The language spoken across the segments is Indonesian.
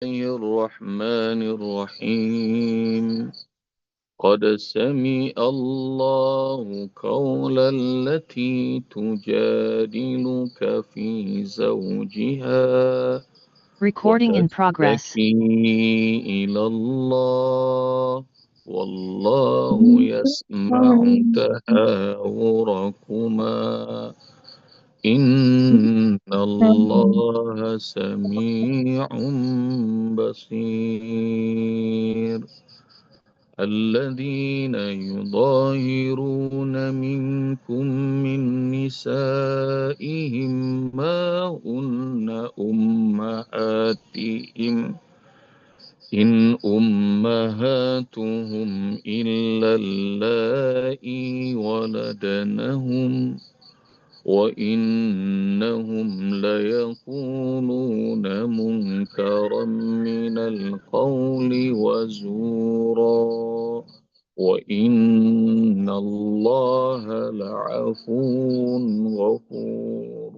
الرحمن الرحيم قد سمع الله قول التي تجادلك في زوجها Recording in progress. وتشتكي إلى الله والله يسمع تهاوركما إن الله سميع بصير الذين يظاهرون منكم من نسائهم ما هن أمهاتهم إن أمهاتهم إلا اللائي ولدنهم وإنهم ليقولون منكرا من القول وزورا وإن الله لعفو غفور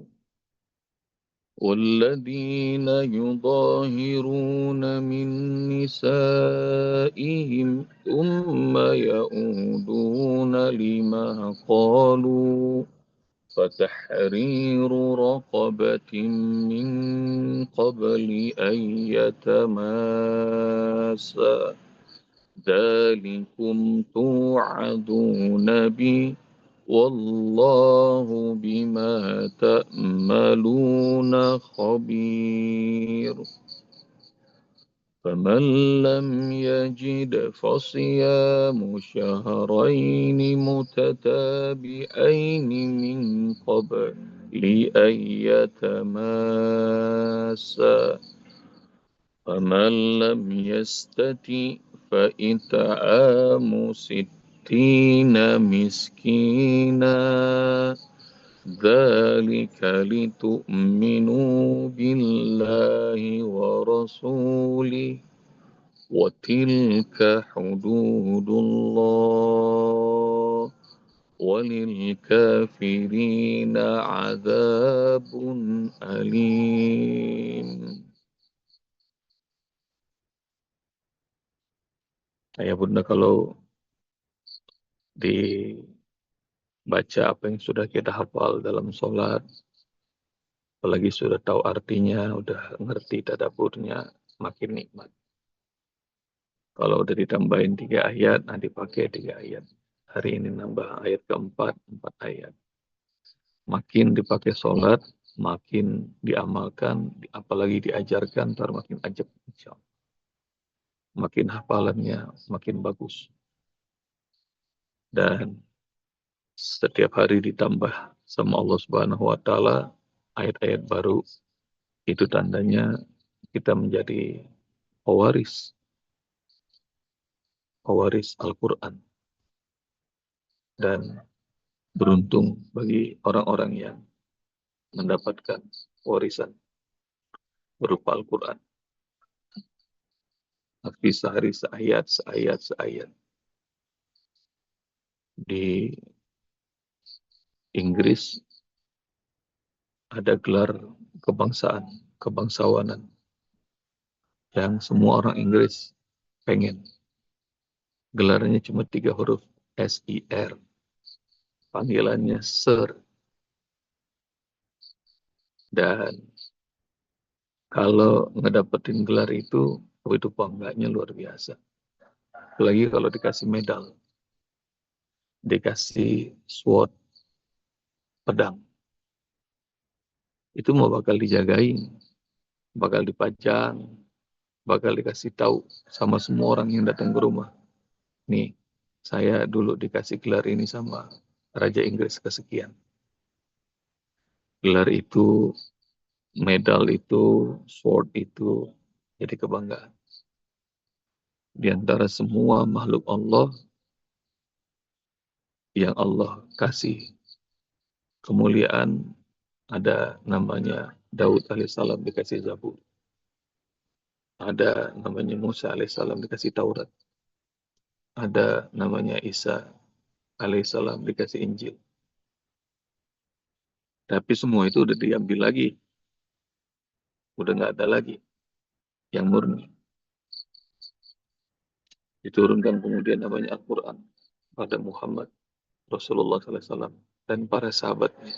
والذين يظاهرون من نسائهم ثم يعودون لما قالوا فتحرير رقبة من قبل أن يتماسا ذلكم توعدون به والله بما تأملون خبير فمن لم يجد فصيام شهرين متتابعين من قبل أن يتماسا فمن لم يستطع فإطعام 60 مسكينا ذلك لتؤمنوا بالله ورسوله وتلك حدود الله وللكافرين عذاب أليم. Ayah bunda kalau dibaca apa yang sudah kita hafal dalam sholat, apalagi sudah tahu artinya, udah ngerti tadaburnya, makin nikmat. Kalau udah ditambahin 3 ayat, nanti pakai 3 ayat. Hari ini nambah ayat keempat, 4 ayat. Makin dipakai sholat, makin diamalkan, apalagi diajarkan, ntar makin ajab. Insya Allah. Makin hafalannya, makin bagus. Dan setiap hari ditambah sama Allah Subhanahu wa Ta'ala ayat-ayat baru, itu tandanya kita menjadi pewaris Al-Quran. Dan beruntung bagi orang-orang yang mendapatkan warisan berupa Al-Quran. Hafiz sehari seayat. Di Inggris ada gelar kebangsawanan yang semua orang Inggris pengen. Gelarnya cuma 3 huruf, S-I-R. Panggilannya Sir. Dan kalau ngedapetin gelar itu bangganya luar biasa. Apalagi kalau dikasih medal, dikasih sword, pedang. Itu mau bakal dijagain, bakal dipajang, bakal dikasih tahu sama semua orang yang datang ke rumah. Nih, saya dulu dikasih gelar ini sama Raja Inggris kesekian. Gelar itu, medal itu, sword itu, jadi kebanggaan. Di antara semua makhluk Allah yang Allah kasih kemuliaan, ada namanya Daud alaihissalam dikasih Zabur. Ada namanya Musa alaihissalam dikasih Taurat. Ada namanya Isa alaihissalam dikasih Injil. Tapi semua itu udah diambil lagi. Udah nggak ada lagi. yang murni. Diturunkan kemudian namanya Al-Quran pada Muhammad Rasulullah SAW dan para sahabatnya.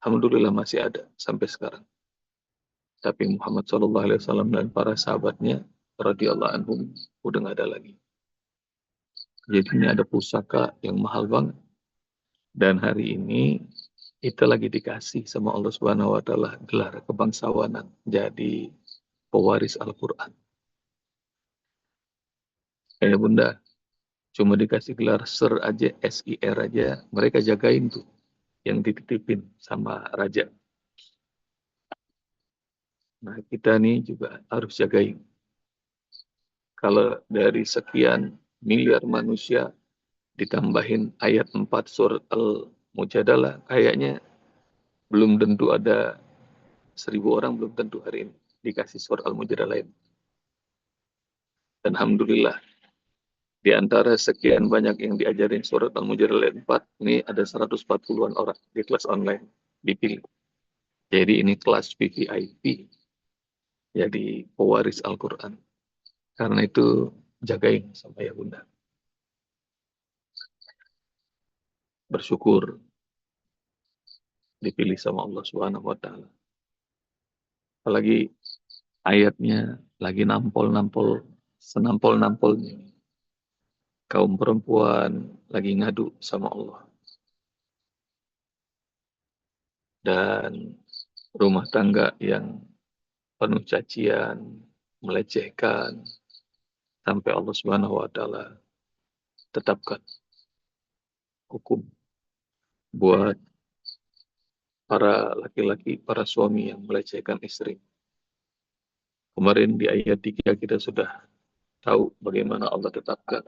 Alhamdulillah masih ada sampai sekarang. Tapi Muhammad SAW dan para sahabatnya radhiyallahu anhum udah nggak ada lagi. Jadi ini ada pusaka yang mahal banget. Dan hari ini kita lagi dikasih sama Allah Subhanahu wa taala gelar kebangsawanan jadi pewaris Al-Qur'an. Bunda, cuma dikasih gelar Sir aja, SIR aja, mereka jagain tuh yang dititipin sama raja. Nah, kita nih juga harus jagain. Kalau dari sekian miliar manusia ditambahin ayat 4 surat Al-Mujadalah, kayaknya belum tentu ada 1000 orang, belum tentu hari ini dikasih surat Al-Mujadalah lain. Dan Alhamdulillah, di antara sekian banyak yang diajarin surat Al-Mujadalah 4, ini ada 140-an orang di kelas online dipilih. Jadi ini kelas VVIP, jadi pewaris Al-Quran. Karena itu jagain sama ya Bunda. Bersyukur dipilih sama Allah Subhanahu wa taala. Apalagi ayatnya lagi nampol-nampol, senampol-nampolnya. Kaum perempuan lagi ngadu sama Allah. Dan rumah tangga yang penuh cacian, melecehkan, sampai Allah Subhanahu wa taala tetapkan hukum buat para laki-laki, para suami yang melecehkan istri. Kemarin di ayat 3 kita sudah tahu bagaimana Allah tetapkan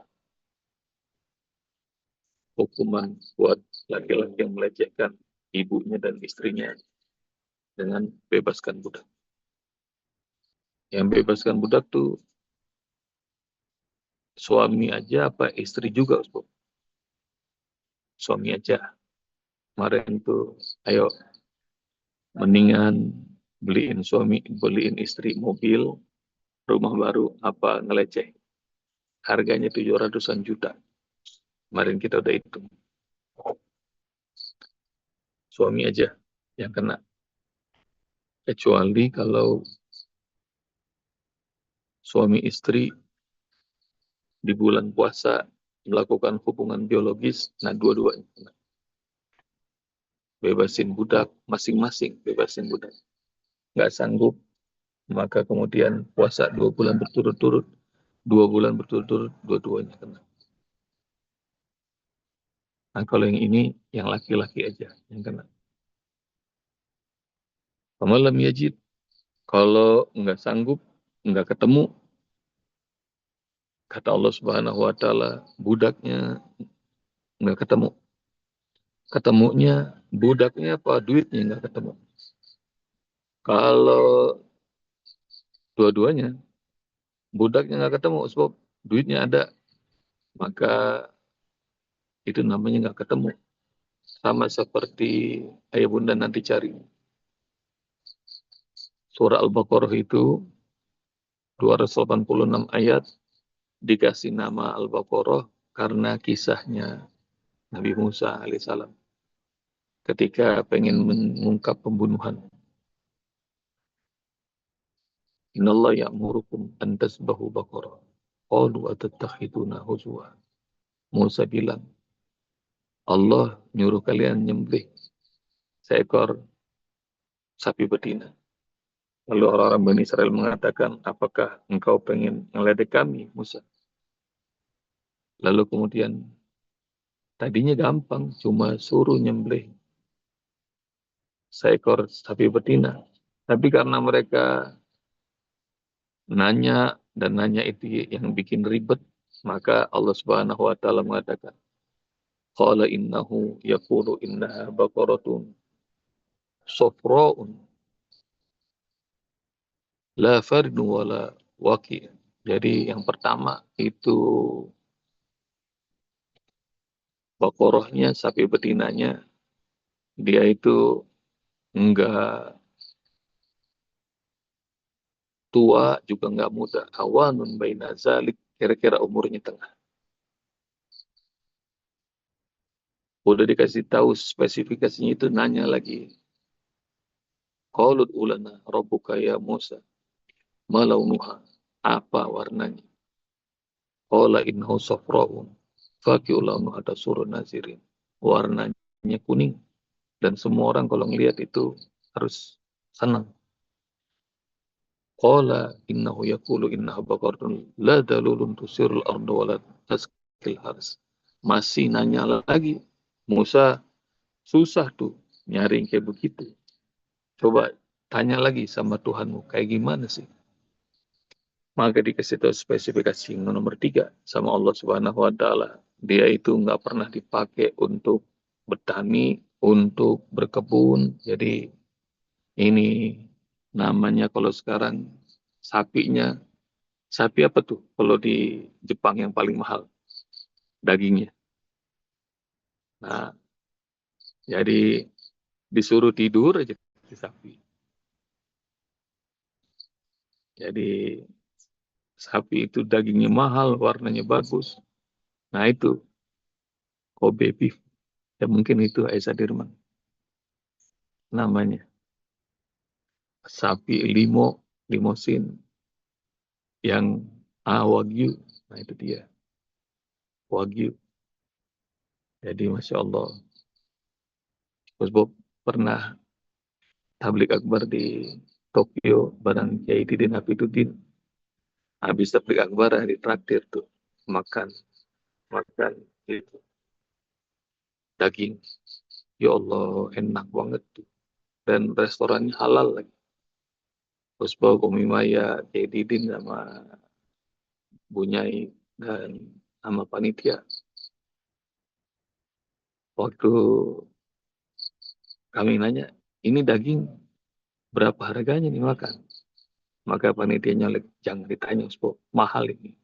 hukuman buat laki-laki yang melecehkan ibunya dan istrinya dengan bebaskan budak. Yang bebaskan budak tuh suami aja apa istri juga, Ustaz? Suami aja. Kemarin tuh, ayo mendingan beliin istri mobil, rumah baru, apa ngeleceh. Harganya 700-an juta. Kemarin kita udah hitung. Suami aja yang kena. Kecuali kalau suami istri di bulan puasa melakukan hubungan biologis, nah dua-duanya kena. Bebasin budak, masing-masing bebasin budak. Nggak sanggup, maka kemudian puasa 2 bulan berturut-turut, 2 bulan berturut-turut, dua-duanya kena. Nah kalau yang ini, yang laki-laki aja yang kena. Pemalam yajid, kalau nggak sanggup, nggak ketemu, kata Allah Subhanahu wa taala, budaknya nggak ketemu. Ketemunya budaknya apa duitnya nggak ketemu. Kalau dua-duanya budaknya nggak ketemu, sebab duitnya ada, maka itu namanya nggak ketemu. Sama seperti ayah bunda nanti cari surah Al-Baqarah itu 286 ayat dikasih nama Al-Baqarah karena kisahnya Nabi Musa alaihissalam ketika pengen mengungkap pembunuhan. Innallah ya'murukum an tasbahu baqarah. Qalu atattakhiduna huzwa. Musa bilang, Allah nyuruh kalian nyembelih seekor sapi betina. Lalu orang-orang Bani Israel mengatakan, apakah engkau pengen ngeledek kami, Musa? Lalu kemudian, tadinya gampang, cuma suruh nyembelih seekor sapi betina. Tapi karena mereka nanya, dan nanya itu yang bikin ribet, maka Allah Subhanahu wa taala mengatakan, qala innahu yaqulu innaha baqaratun safra'un la faridun wala waqi'. Jadi yang pertama itu Baqarahnya, sapi betinanya, dia itu enggak tua juga nggak muda. Awanun baina zalik, kira-kira umurnya tengah. Udah dikasih tahu spesifikasinya itu nanya lagi. Qalut ulana rabbuka ya Musa, ma launuha? Apa warnanya? Qala innahu safra'un faqi'u launuha tasurun nazirin. Warnanya kuning dan semua orang kalau ngelihat itu harus senang. Qala innahu yaqulu innaha baqaratun la dalulun tusirul arda wa la taskil hars. Masih nanya lagi. Musa susah tuh nyari yang kayak begitu. Coba tanya lagi sama Tuhanmu, kayak gimana sih? Maka dikasih tahu spesifikasi yang nomor 3 sama Allah Subhanahu wa Ta'ala. Dia itu nggak pernah dipakai untuk bertani, untuk berkebun. Jadi ini namanya kalau sekarang sapinya, sapi apa tuh? Kalau di Jepang yang paling mahal dagingnya. Nah, jadi disuruh tidur aja si sapi. Jadi sapi itu dagingnya mahal, warnanya bagus. Nah itu Kobe beef. Ya mungkin itu Aisyah Dirman namanya. Sapi limosin yang Wagyu. Nah itu dia, Wagyu. Jadi Masya Allah. Gus Bob pernah tablik akbar di Tokyo bareng Kiai Didin Hafidudin. Habis tablik akbar di traktir tuh. Makan, makan itu daging. Ya Allah, enak banget tuh. Dan restorannya halal lagi. Gus Bob, Umi Maya, Kiai Didin sama Bunyai dan sama panitia. Waktu kami nanya, ini daging berapa harganya nih makan? Maka panitia nyalek, jangan ditanya, Uspo, mahal ini.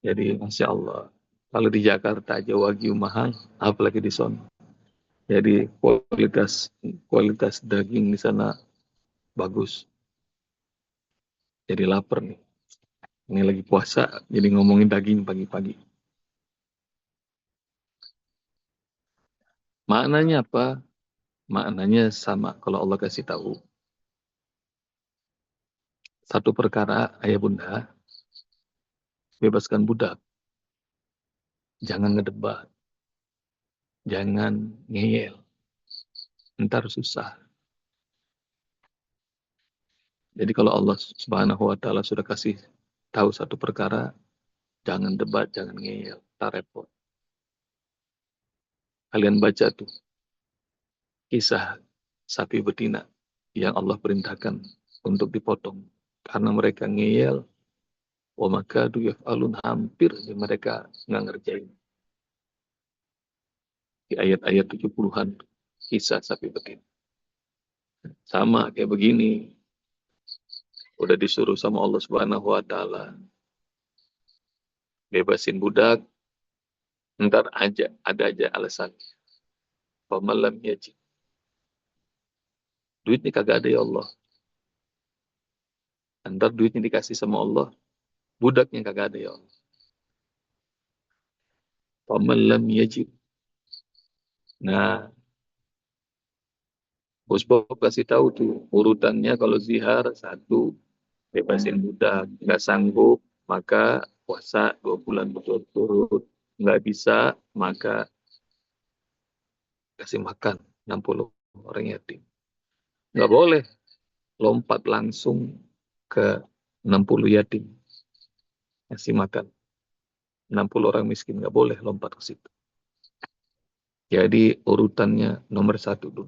Jadi Masya Allah, kalau di Jakarta aja Wagyu mahal, apalagi di sana. Jadi kualitas daging di sana bagus. Jadi lapar nih. Ini lagi puasa, jadi ngomongin daging pagi-pagi. Maknanya apa? Maknanya sama kalau Allah kasih tahu. Satu perkara, ayah bunda, bebaskan budak. Jangan ngedebat. Jangan ngeyel. Ntar susah. Jadi kalau Allah Subhanahu wa Ta'ala sudah kasih tahu satu perkara, jangan debat, jangan ngeyel, tak repot. Kalian baca tuh kisah sapi betina yang Allah perintahkan untuk dipotong karena mereka ngeyel, wa makadu yaf'alun, hampir mereka nggak ngerjain. Di ayat-ayat 70-an kisah sapi betina. Sama kayak begini. Udah disuruh sama Allah Subhanahu wa Ta'ala bebasin budak, ntar aja ada aja alasan. Pemalam yajid. Duitnya kagak ada ya Allah. Ntar duitnya dikasih sama Allah, budaknya kagak ada ya Allah. Pemalam yajid. Nah, Bos Bob kasih tahu tuh urutannya kalau zihar 1, bebasin budak, nggak sanggup maka puasa 2 bulan berturut-turut, nggak bisa maka kasih makan 60 orang yatim. Nggak boleh lompat langsung ke 60 yatim kasih makan. 60 orang miskin nggak boleh lompat ke situ. Jadi urutannya nomor 1 dulu.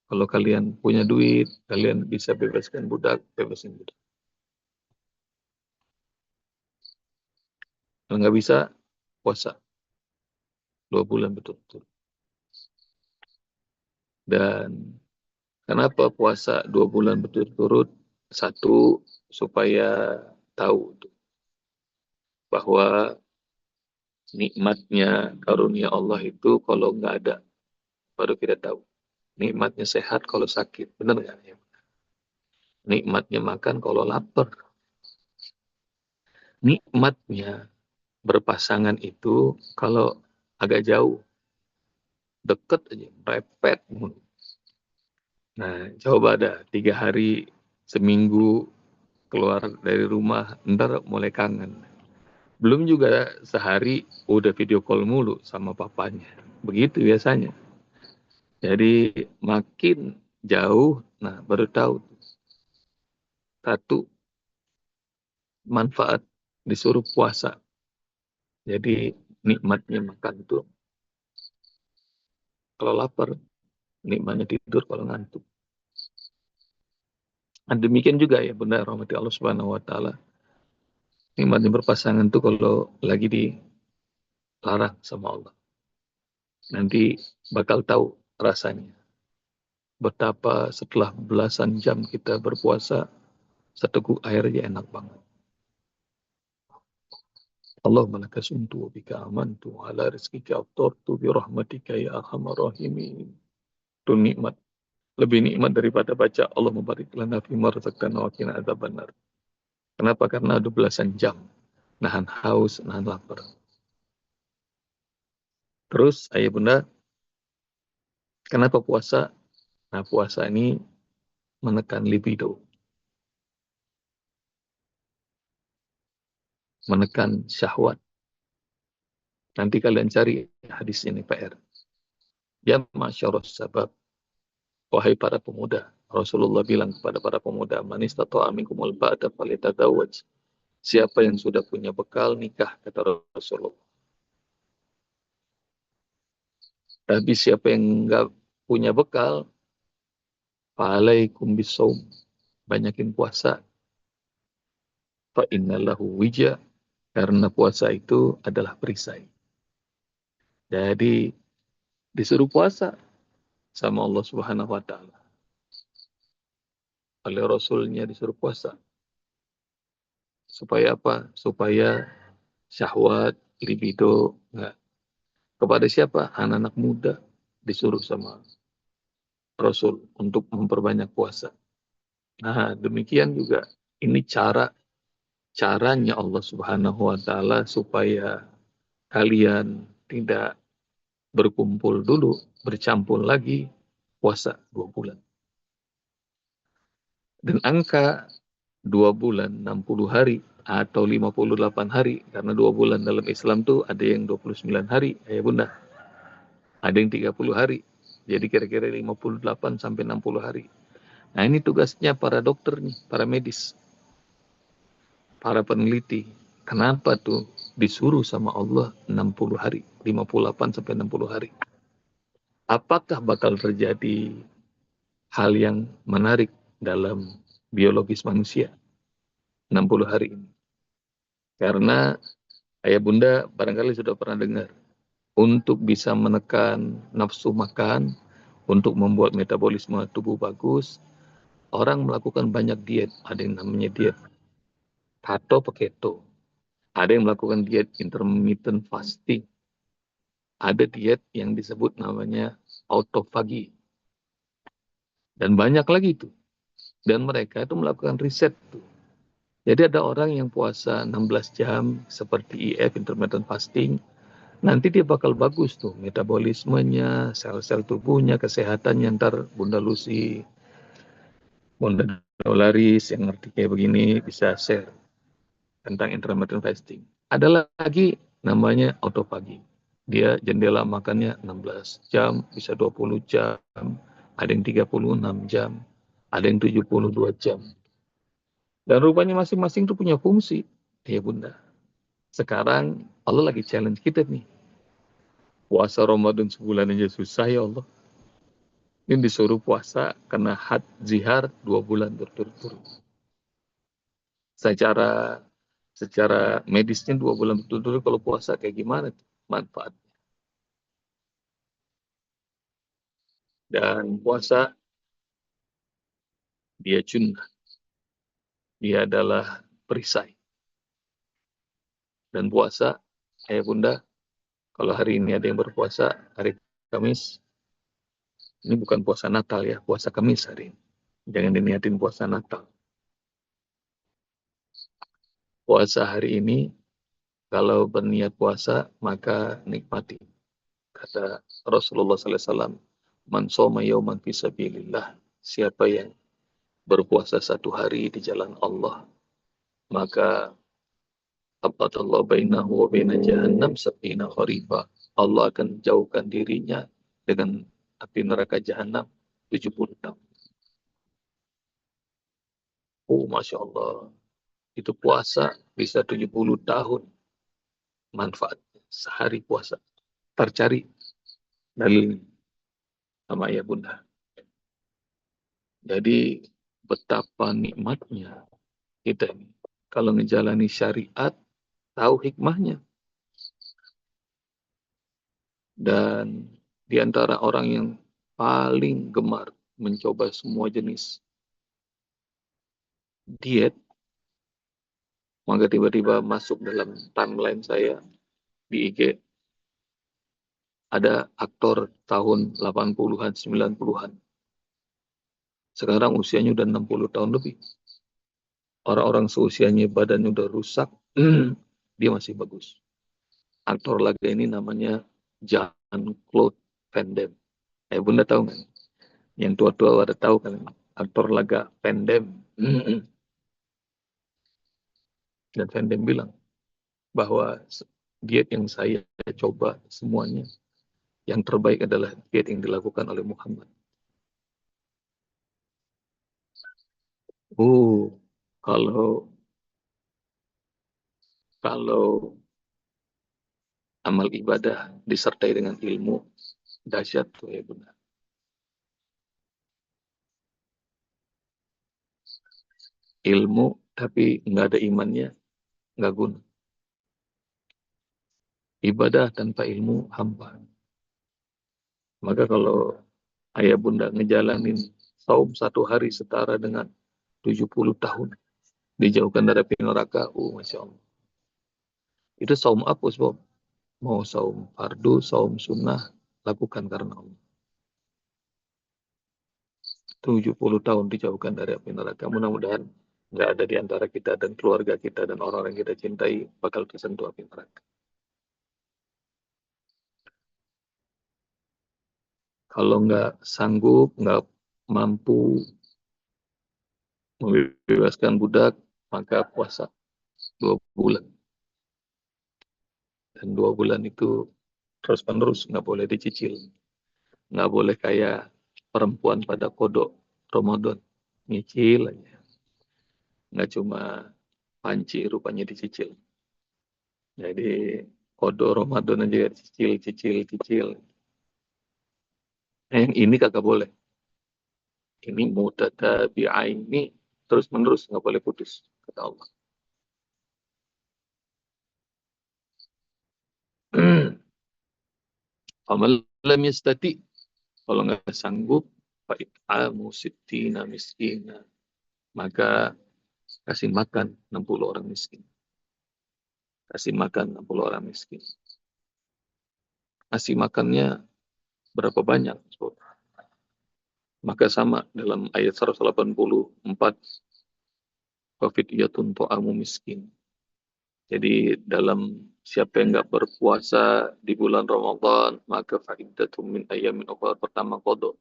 Kalau kalian punya duit, kalian bisa bebaskan budak, bebasin budak. Kalau nggak bisa, puasa 2 bulan betul-betul. Dan kenapa puasa 2 bulan berturut-turut? 1, supaya tahu bahwa nikmatnya karunia Allah itu kalau nggak ada, baru kita tahu. Nikmatnya sehat kalau sakit. Benar nggak? Ya? Nikmatnya makan kalau lapar. Nikmatnya berpasangan itu kalau agak jauh, deket aja, repet. Nah, coba ada 3 hari, seminggu keluar dari rumah, ntar mulai kangen. Belum juga sehari udah video call mulu sama papanya. Begitu biasanya. Jadi makin jauh, nah baru tahu satu manfaat disuruh puasa. Jadi nikmatnya makan itu kalau lapar, nikmatnya tidur kalau ngantuk. Dan demikian juga ya benar rahmati Allah Subhanahu wa taala. Nikmatnya berpasangan itu kalau lagi dilarang sama Allah. Nanti bakal tahu rasanya. Betapa setelah belasan jam kita berpuasa, seteguk air aja enak banget. Allahumma laka sumtu wa bika amantu ala rizkika aftartu bi rahmatika ya arhamar rahimin. Itu nikmat. Lebih nikmat daripada baca Allahumma barik lana fima razaqtana wa qina adzabannar. Kenapa? Karena ada belasan jam nahan haus, nahan lapar. Terus ayah bunda, kenapa puasa? Nah, puasa ini menekan libido, menekan syahwat. Nanti kalian cari hadis ini PR. Ya masyarus sabab, wahai para pemuda. Rasulullah bilang kepada para pemuda, man istata'a minkumul ba'da falyatazawwaj. Siapa yang sudah punya bekal nikah, kata Rasulullah. Tapi siapa yang enggak punya bekal, fa'alaikum bisawm. Banyakin puasa. Fa innalahu wija. Karena puasa itu adalah perisai. Jadi disuruh puasa sama Allah Subhanahu wa taala. Oleh Rasulnya disuruh puasa. Supaya apa? Supaya syahwat, libido enggak. Kepada siapa? Anak-anak muda disuruh sama Rasul untuk memperbanyak puasa. Nah, demikian juga ini caranya Allah Subhanahu wa taala supaya kalian tidak berkumpul dulu, bercampur lagi puasa 2 bulan. Dan angka 2 bulan 60 hari atau 58 hari, karena 2 bulan dalam Islam tuh ada yang 29 hari, ya bunda. Ada yang 30 hari. Jadi kira-kira 58 sampai 60 hari. Nah, ini tugasnya para dokter nih, para medis, para peneliti. Kenapa tuh disuruh sama Allah 60 hari, 58 sampai 60 hari? Apakah bakal terjadi hal yang menarik dalam biologis manusia 60 hari ini? Karena ayah bunda barangkali sudah pernah dengar, untuk bisa menekan nafsu makan, untuk membuat metabolisme tubuh bagus, orang melakukan banyak diet. Ada yang namanya diet keto keto. Ada yang melakukan diet intermittent fasting. Ada diet yang disebut namanya autofagi. Dan banyak lagi itu. Dan mereka itu melakukan riset tuh. Jadi ada orang yang puasa 16 jam seperti IF, intermittent fasting. Nanti dia bakal bagus tuh metabolismenya, sel-sel tubuhnya, kesehatannya. Ntar Bunda Lucy, Bunda Dolaris yang ngerti kayak begini bisa share tentang intermittent fasting. Ada lagi namanya autophagy. Dia jendela makannya 16 jam, bisa 20 jam, ada yang 36 jam, ada yang 72 jam. Dan rupanya masing-masing itu punya fungsi. Ya bunda. Sekarang Allah lagi challenge kita nih. Puasa Ramadan sebulan aja susah ya Allah. Ini disuruh puasa kena had zihar 2 bulan berturut-turut. Secara medisnya 2 bulan berturut-turut kalau puasa kayak gimana manfaat. Dan puasa dia junnah. Dia adalah perisai. Dan puasa, ayah bunda, kalau hari ini ada yang berpuasa, hari Kamis, ini bukan puasa Natal ya, puasa Kamis hari ini. Jangan diniatin puasa Natal. puasa hari ini, kalau berniat puasa, maka nikmati. Kata Rasulullah SAW, Man soma yawman fisabilillah, siapa yang berpuasa satu hari di jalan Allah, maka abadallahu bainahu wa baina jahannam sab'ina kharifa. Allah akan jauhkan dirinya dengan api neraka jahanam 70 tahun. Oh, Masya Allah. Itu puasa bisa 70 tahun manfaat. Sehari puasa. Tercari dalil sama ya bunda. Jadi betapa nikmatnya kita ini. Kalau menjalani syariat, tahu hikmahnya. Dan di antara orang yang paling gemar mencoba semua jenis diet, maka tiba-tiba masuk dalam timeline saya di IG, ada aktor tahun 80-an, 90-an. Sekarang usianya udah 60 tahun lebih. Orang-orang seusianya badannya udah rusak, dia masih bagus. Aktor laga ini namanya Jean-Claude Van Damme. Bunda tahu kan? Yang tua-tua ada tahu kan? Aktor laga Van Damme. Dan Van Damme bilang bahwa diet yang saya coba semuanya, yang terbaik adalah diet yang dilakukan oleh Muhammad. Kalau kalau amal ibadah disertai dengan ilmu, dahsyat tuh ya bunda. Ilmu tapi nggak ada imannya, nggak guna. Ibadah tanpa ilmu hampa. Maka kalau ayah bunda ngejalanin saum satu hari setara dengan 70 tahun, dijauhkan dari api neraka, Masya Allah. Itu saum apa, Bob? Mau saum fardu, saum sunnah, lakukan karena Allah. 70 tahun dijauhkan dari api neraka. Mudah-mudahan nggak ada di antara kita dan keluarga kita dan orang-orang yang kita cintai bakal tersentuh api neraka. Kalau nggak sanggup, nggak mampu membebaskan budak, maka puasa 2 bulan. Dan 2 bulan itu terus-menerus, nggak boleh dicicil. Nggak boleh kayak perempuan pada kodok Ramadan. Nyicil aja. Nggak cuma panci rupanya dicicil. Jadi kodok Ramadan aja cicil. Yang ini kagak boleh. Ini mutatabi'aini terus-menerus, nggak boleh putus, kata Allah. Amal lam yastati, kalau nggak sanggup, fa'it'amu sittina miskina, maka kasih makan 60 orang miskin. Kasih makan 60 orang miskin. Kasih makannya berapa banyak? Maka sama dalam ayat 184, fafidiyatun to'amu miskin. Jadi dalam siapa yang nggak berpuasa di bulan Ramadan, maka fa'iddatum min ayyamin ukhra, pertama qadha.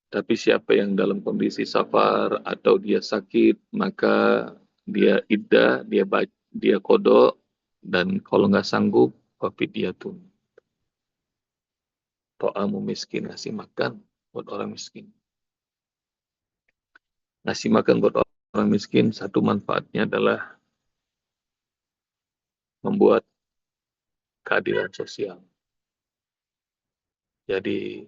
Tapi siapa yang dalam kondisi safar atau dia sakit, maka dia iddah, dia qadha, dan kalau nggak sanggup, fa'fidyatun. To'amu miskin, ngasih makan buat orang miskin. Ngasih makan buat orang miskin, satu manfaatnya adalah membuat keadilan sosial. Jadi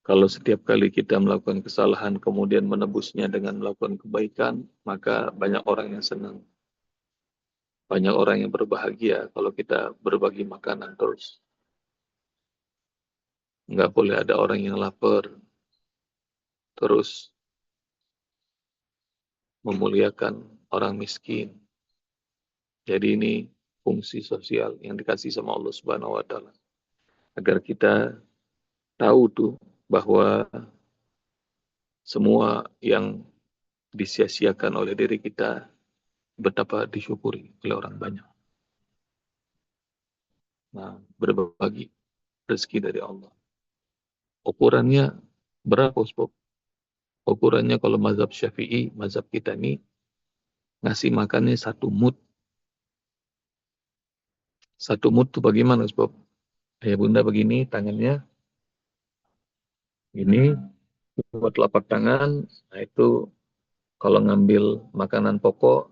kalau setiap kali kita melakukan kesalahan kemudian menebusnya dengan melakukan kebaikan, maka banyak orang yang senang. Banyak orang yang berbahagia kalau kita berbagi makanan terus. Nggak boleh ada orang yang lapar. Terus memuliakan orang miskin. Jadi ini fungsi sosial yang dikasih sama Allah Subhanahu wa Ta'ala. Agar kita tahu tuh bahwa semua yang disia-siakan oleh diri kita betapa disyukuri oleh orang banyak. Nah, berbagi rezeki dari Allah. Ukurannya berapa, Ustaz? Ukurannya kalau mazhab Syafi'i, mazhab kita ini, ngasih makannya 1 mud. 1 mud itu bagaimana, Ustaz? Ayah bunda begini, tangannya ini, buat telapak tangan. Nah itu kalau ngambil makanan pokok,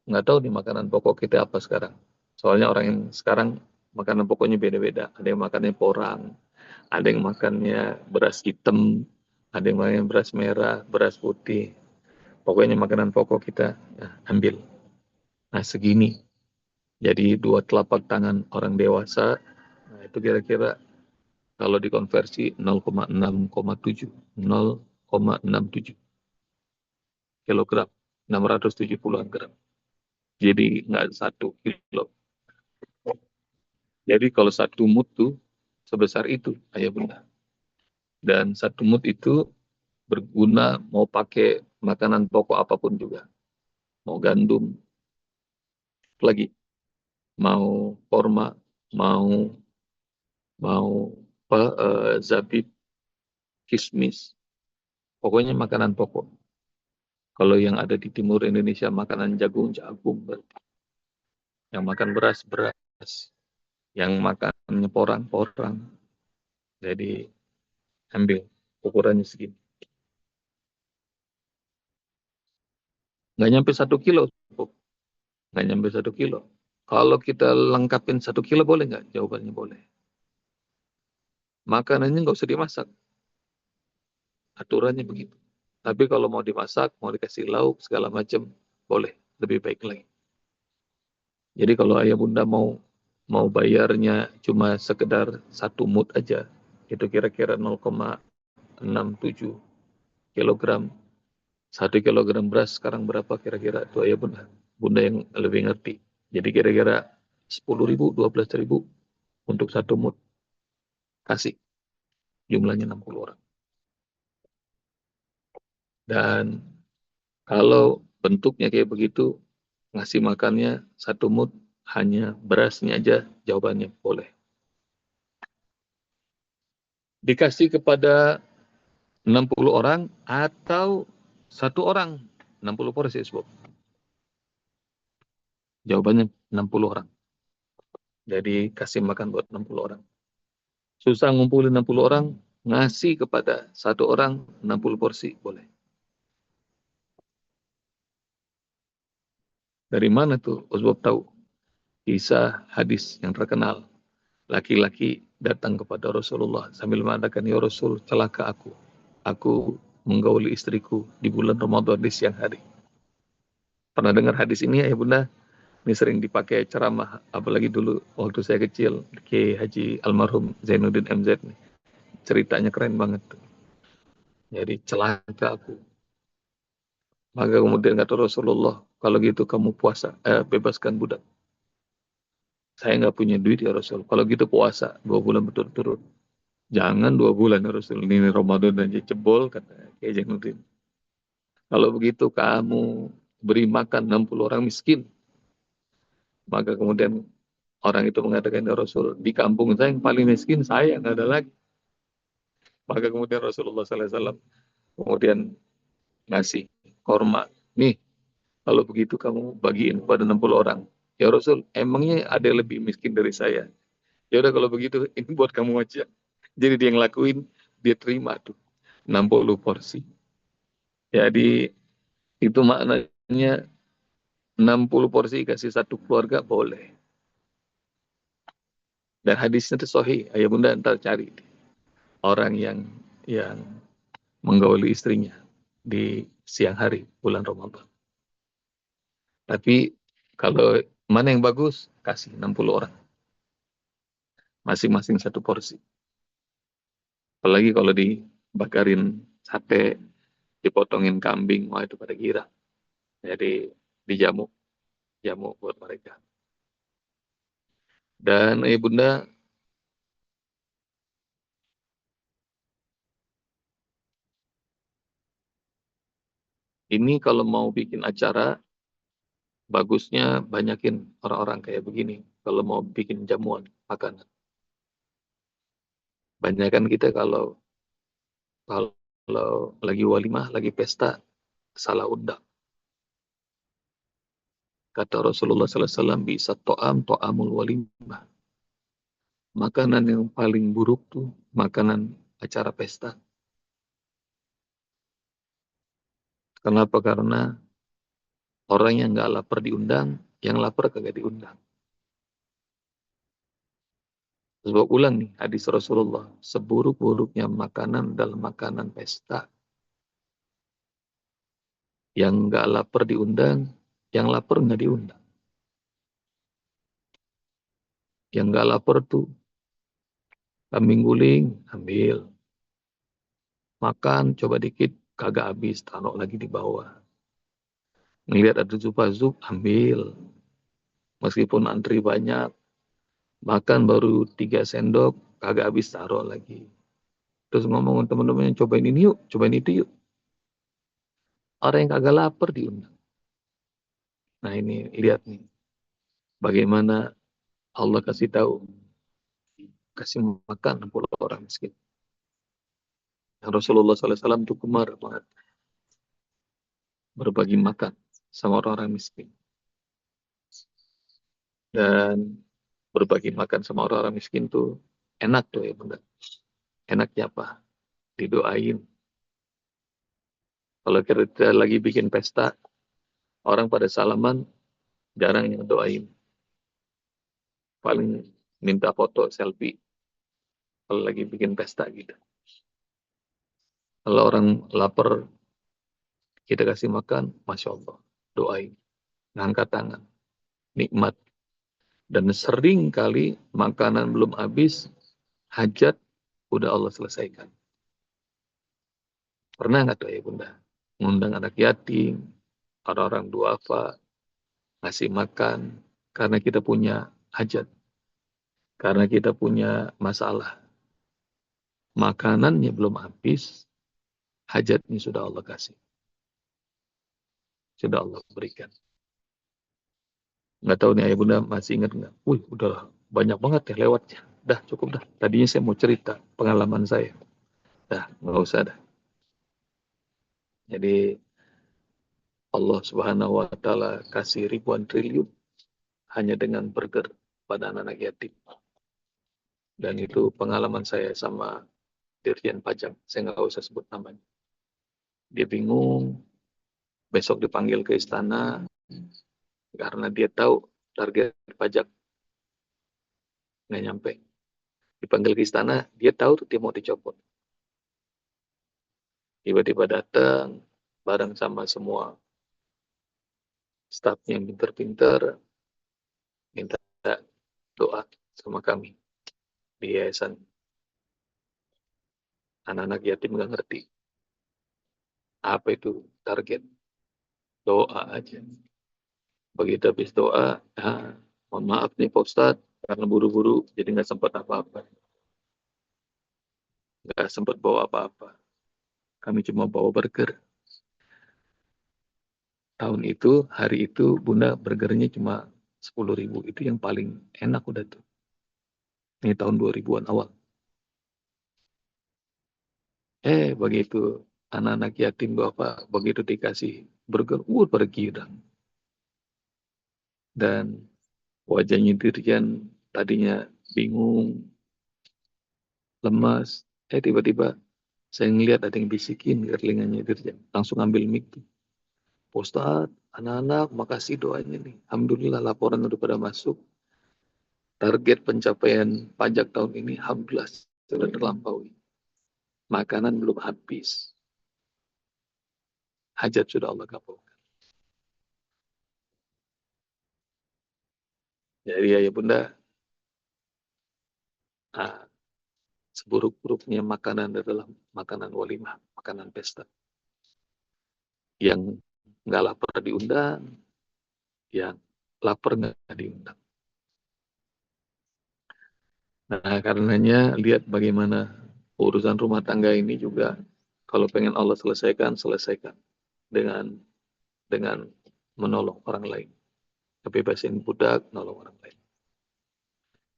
nggak tahu nih makanan pokok kita apa sekarang. Soalnya orang yang sekarang makanan pokoknya beda-beda. Ada yang makannya porang, ada yang makannya beras hitam, ada yang makannya beras merah, beras putih. Pokoknya makanan pokok kita ambil. Nah segini. Jadi 2 telapak tangan orang dewasa, nah itu kira-kira kalau dikonversi 0,6,7. 0,67 kilogram. 670-an gram. Jadi nggak 1 kilo. Jadi kalau 1 mud tuh sebesar itu, ayah bunda. Dan 1 mud itu berguna mau pakai makanan pokok apapun juga. Mau gandum, lagi mau korma, mau mau zabib, kismis, pokoknya makanan pokok. Kalau yang ada di timur Indonesia makanan jagung, jagung. Yang makan beras, beras. Yang makannya porang, porang. Jadi ambil ukurannya segini. Nggak nyampe 1 kilo. Nggak nyampe 1 kilo. Kalau kita lengkapin 1 kilo boleh nggak? Jawabannya boleh. Makanannya nggak usah dimasak. Aturannya begitu. Tapi kalau mau dimasak, mau dikasih lauk, segala macam, boleh. Lebih baik lagi. Jadi kalau ayah bunda mau bayarnya cuma sekedar 1 mud aja, itu kira-kira 0,67 kilogram. 1 kilogram beras sekarang berapa kira-kira? Itu ayah bunda. Bunda yang lebih ngerti. Jadi kira-kira 10.000, 12.000 untuk 1 mud. Kasih. Jumlahnya 60 orang. Dan kalau bentuknya kayak begitu, ngasih makannya 1 mud, hanya berasnya aja, jawabannya boleh. Dikasih kepada 60 orang atau 1 orang 60 porsi, Sob. Jawabannya 60 orang. Jadi kasih makan buat 60 orang. Susah ngumpulin 60 orang, ngasih kepada 1 orang 60 porsi, boleh. Dari mana tuh Osbob tahu? Kisah hadis yang terkenal. Laki-laki datang kepada Rasulullah sambil mengatakan, ya Rasul, celaka aku. Aku menggauli istriku di bulan Ramadan di siang hari. Pernah dengar hadis ini ya bunda? Ini sering dipakai ceramah, apalagi dulu waktu saya kecil, Kiai Haji Almarhum Zainuddin MZ. Ceritanya keren banget. Jadi celaka aku. Maka kemudian kata Rasulullah, kalau gitu kamu puasa, bebaskan budak. Saya nggak punya duit ya Rasul. Kalau gitu puasa 2 bulan berturut-turut. Jangan 2 bulan ya Rasul. Ini Ramadan aja jebol, kata Kiai Zainuddin. Kalau begitu kamu beri makan 60 orang miskin. Maka kemudian orang itu mengatakan, ya Rasul, di kampung saya yang paling miskin, saya nggak ada lagi. Maka kemudian Rasulullah SAW kemudian ngasih korma. Nih, kalau begitu kamu bagiin pada 60 orang. Ya Rasul, emangnya ada yang lebih miskin dari saya? Ya udah kalau begitu, ini buat kamu aja. Jadi dia yang lakuin, dia terima tuh 60 porsi. Jadi itu maknanya 60 porsi kasih 1 keluarga boleh. Dan hadisnya itu sahih. Ayah bunda ntar cari orang yang menggauli istrinya di siang hari bulan Ramadan. Tapi kalau mana yang bagus, kasih 60 orang. Masing-masing 1 porsi. Apalagi kalau dibakarin sate, dipotongin kambing, wah itu pada gila. Jadi dijamu, jamu buat mereka. Dan bunda, ini kalau mau bikin acara, bagusnya banyakin orang-orang kayak begini kalau mau bikin jamuan makanan. Banyakan kita kalau lagi walimah, lagi pesta, salah undang. Kata Rasulullah SAW, bisa to'amul walimah. Makanan yang paling buruk tuh makanan acara pesta. Kenapa? Karena orang yang nggak lapar diundang, yang lapar kagak diundang. Sebab ulang nih hadis Rasulullah, seburuk-buruknya makanan dalam makanan pesta. Yang nggak lapar diundang, yang lapar nggak diundang. Yang nggak lapar tuh kambing guling, ambil. Makan, coba dikit, kagak habis, taruh lagi di bawah. Ngelihat ada zup, ambil. Meskipun antri banyak, makan baru 3 sendok, kagak habis, taruh lagi. Terus ngomong teman-teman, cobain ini yuk, cobain itu yuk. Orang yang kagak lapar diundang. Nah ini, lihat nih. Bagaimana Allah kasih tahu, kasih makan pula orang miskin. Yang Rasulullah SAW itu gemar banget berbagi makan sama orang-orang miskin. Dan berbagi makan sama orang-orang miskin tuh enak tuh ya bunda. Enaknya apa? Didoain. Kalau kita lagi bikin pesta, orang pada salaman, jarang yang doain. Paling minta foto selfie kalau lagi bikin pesta gitu. Kalau orang lapar, kita kasih makan, Masya Allah, doain. Ngangkat tangan, nikmat. Dan sering kali makanan belum habis, hajat udah Allah selesaikan. Pernah nggak tuh ya bunda? Ngundang anak yatim, orang-orang duafa, ngasih makan, karena kita punya hajat. Karena kita punya masalah. Makanannya belum habis, hajatnya sudah Allah kasih. Sudah Allah berikan. Nggak tahu nih ayah bunda masih ingat nggak? Wih, udah banyak banget ya lewatnya. Dah cukup dah. Tadinya saya mau cerita pengalaman saya. Dah, nggak usah dah. Jadi Allah Subhanahu wa Ta'ala kasih ribuan triliun hanya dengan burger pada anak-anak yatim. Dan itu pengalaman saya sama Dirjen Pajak. Saya nggak usah sebut namanya. Dia bingung, besok dipanggil ke istana, karena dia tahu target pajak nggak nyampe. Dipanggil ke istana, dia tahu tuh dia mau dicopot. Tiba-tiba datang, bareng sama semua stafnya yang pinter-pinter, minta doa sama kami di yayasan. Anak-anak yatim nggak ngerti apa itu target. Doa aja. Begitu habis doa, mohon maaf nih Pak Ustadz, karena buru-buru jadi nggak sempat apa-apa. Nggak sempat bawa apa-apa. Kami cuma bawa burger. Tahun itu, hari itu Bunda burgernya cuma 10.000. Itu yang paling enak udah tuh. Ini tahun 2000-an awal. Begitu anak-anak yatim Bapak, begitu dikasih burger, pergi dah. Dan wajahnya Dirjen tadinya bingung, lemas. Tiba-tiba saya ngelihat ada yang bisikin ke telinganya Dirjen. Langsung ambil mic tuh. Ustadz, anak-anak, makasih doanya nih. Alhamdulillah laporan udah pada masuk. Target pencapaian pajak tahun ini, alhamdulillah sudah terlampaui. Makanan belum habis. Hajat sudah Allah kabulkan. Jadi ya bunda, seburuk-buruknya makanan adalah makanan walimah, makanan pesta. Yang nggak lapar diundang, yang lapar nggak diundang. Nah, karenanya lihat bagaimana urusan rumah tangga ini juga kalau pengen Allah selesaikan dengan menolong orang lain. ngebebasin budak, nolong orang lain.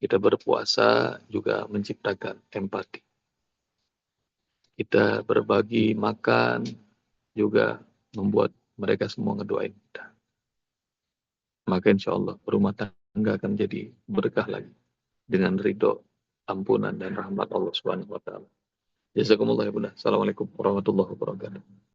Kita berpuasa juga menciptakan empati. Kita berbagi makan juga membuat mereka semua ngedoain kita. Maka insya Allah rumah tangga akan jadi berkah lagi dengan ridho, ampunan dan rahmat Allah Subhanahu wa taala. Jazakumullah ya Bunda. Assalamualaikum warahmatullahi wabarakatuh.